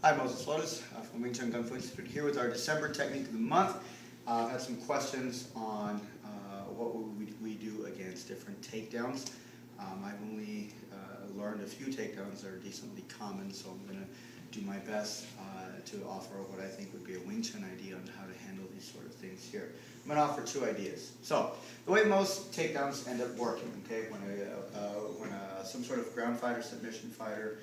Hi, Moses Flores from Wing Chun Kung Fu Institute here with our December technique of the month. I've had some questions on what we do against different takedowns. I've only learned a few takedowns that are decently common, so I'm going to do my best to offer what I think would be a Wing Chun idea on how to handle these sort of things here. I'm going to offer two ideas. So, the way most takedowns end up working, okay, when some sort of ground fighter, submission fighter,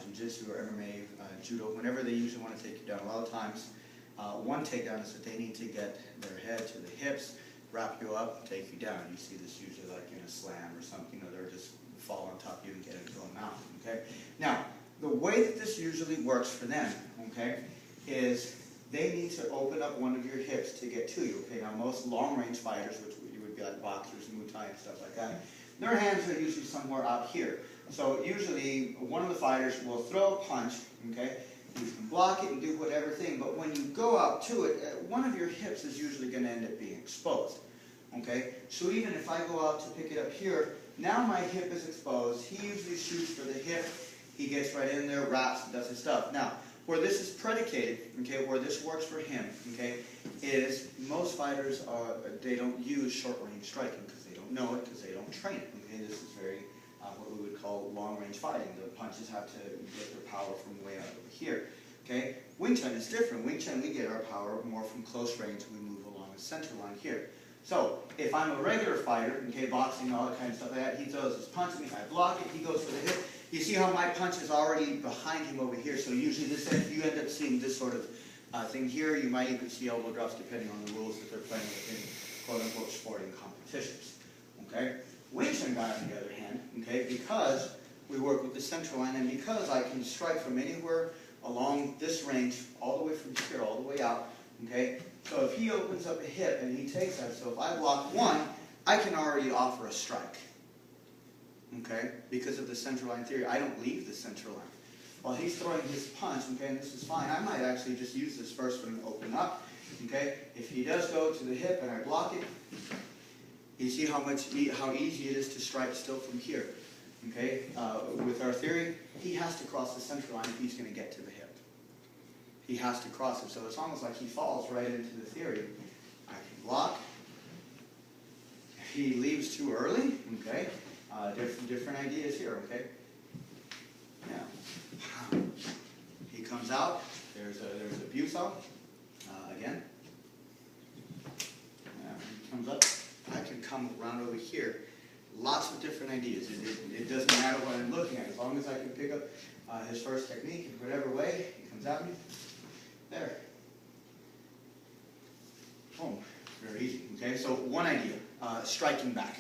jiu-jitsu or MMA, judo, whenever they usually want to take you down, a lot of times one takedown is that they need to get their head to the hips, wrap you up, take you down. You see this usually like in a slam or something, or they're just fall on top of you and get into a mount, okay? Now, the way that this usually works for them, okay, is they need to open up one of your hips to get to you, okay? Now, most long-range fighters, which would be like boxers, Muay Thai, and stuff like that, their hands are usually somewhere out here. So usually one of the fighters will throw a punch, okay? You can block it and do whatever thing, but when you go out to it, one of your hips is usually going to end up being exposed, okay? So even if I go out to pick it up here, now my hip is exposed. He usually shoots for the hip. He gets right in there, wraps, and does his stuff. Now, where this is predicated, okay, where this works for him, okay, is most fighters they don't use short-range striking because they don't know it, because they don't train it. Okay, this is very what we would call long-range fighting. The punches have to get their power from way out over here. Okay, Wing Chun is different. Wing Chun, we get our power more from close range. We move along the center line here. So if I'm a regular fighter, okay, boxing, all that kind of stuff like that, he throws his punch at me, I block it, he goes for the hip. You see how my punch is already behind him over here. So usually you end up seeing this sort of thing here. You might even see elbow drops depending on the rules that they're playing within quote-unquote sporting competitions. Okay. Wing Chun guy, on the other hand, okay, because we work with the central line and because I can strike from anywhere along this range, all the way from here, all the way out, okay, so if he opens up a hip and he takes that, so if I block one, I can already offer a strike, okay, because of the central line theory. I don't leave the central line. While he's throwing his punch, okay, and this is fine, I might actually just use this first one and open up, okay, if he does go to the hip and I block it, you see how easy it is to strike still from here, okay? With our theory, he has to cross the center line if he's going to get to the hip. He has to cross it, so it's almost like he falls right into the theory. I can block. If he leaves too early, okay? Different ideas here, okay? Now, he comes out. There's a Busaw. Again. Now, he comes up. I can come around over here. Lots of different ideas. It doesn't matter what I'm looking at. As long as I can pick up his first technique in whatever way, he comes at me. There. Boom. Very easy. Okay, so one idea, striking back.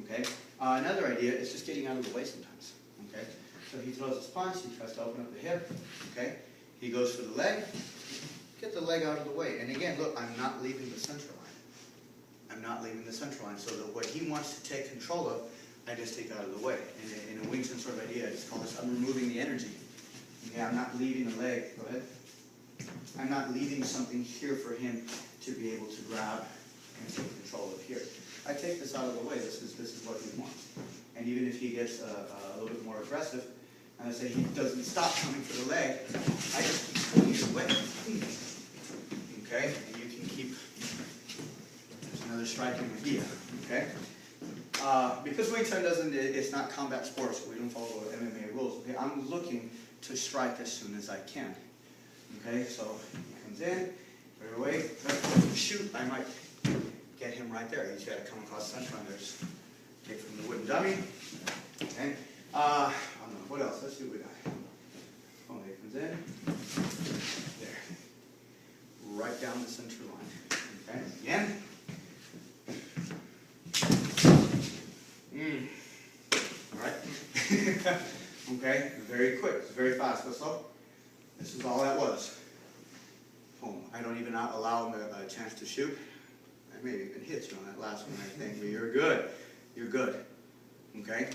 Okay. Another idea is just getting out of the way sometimes. Okay. So he throws his punch, he tries to open up the hip. Okay. He goes for the leg. Get the leg out of the way. And again, look, I'm not leaving the central line. I'm not leaving the central line, so that what he wants to take control of, I just take out of the way. In a Wing Chun sort of idea, I just call this, I'm removing the energy. Okay, I'm not leaving the leg. Go ahead. I'm not leaving something here for him to be able to grab and take control of here. I take this out of the way. This is what he wants. And even if he gets a little bit more aggressive, and I say he doesn't stop coming for the leg, I just keep pulling it away. Okay, and you can keep. Another striking idea, okay? Because Wing Chun it's not combat sports, so we don't follow MMA rules, okay? I'm looking to strike as soon as I can, okay? So he comes in, right away, shoot, I might get him right there. He's got to come across the center line. There's take from the wooden dummy, okay? I don't know, what else? Let's see what we got. Oh, he comes in, there, right down the center line, okay? Again. Alright? Okay, very quick, very fast. Go slow. This is all that was. Boom. I don't even allow him a chance to shoot. I maybe even hit you on that last one, I think, but you're good. You're good. Okay?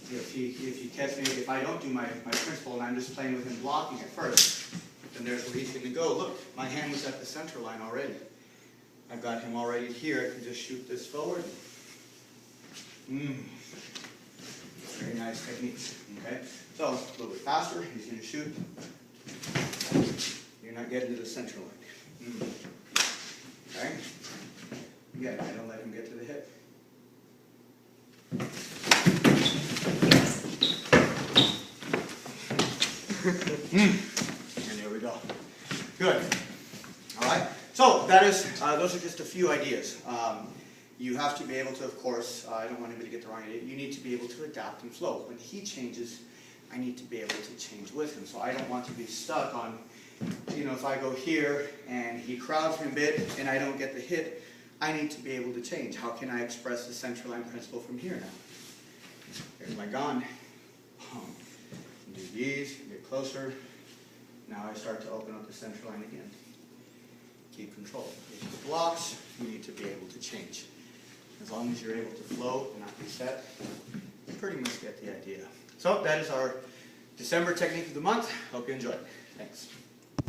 If you catch me, if I don't do my principle and I'm just playing with him blocking at first, then there's where he's going to go. Look, my hand was at the center line already. I've got him already here. I can just shoot this forward. Very nice technique. Okay? So, a little bit faster. He's going to shoot. You're not getting to the center line. Okay? Again, I don't let him get to the hip. And there we go. Good. All right. So that is, those are just a few ideas. You have to be able to, of course, I don't want anybody to get the wrong idea, you need to be able to adapt and flow. When he changes, I need to be able to change with him. So I don't want to be stuck on, you know, if I go here and he crowds me a bit and I don't get the hit, I need to be able to change. How can I express the center line principle from here now? There's my gun. Do these, get closer. Now I start to open up the center line again. Keep control. If he blocks, you need to be able to change. As long as you're able to flow and not reset, you pretty much get the idea. So that is our December technique of the month. Hope you enjoyed. Thanks.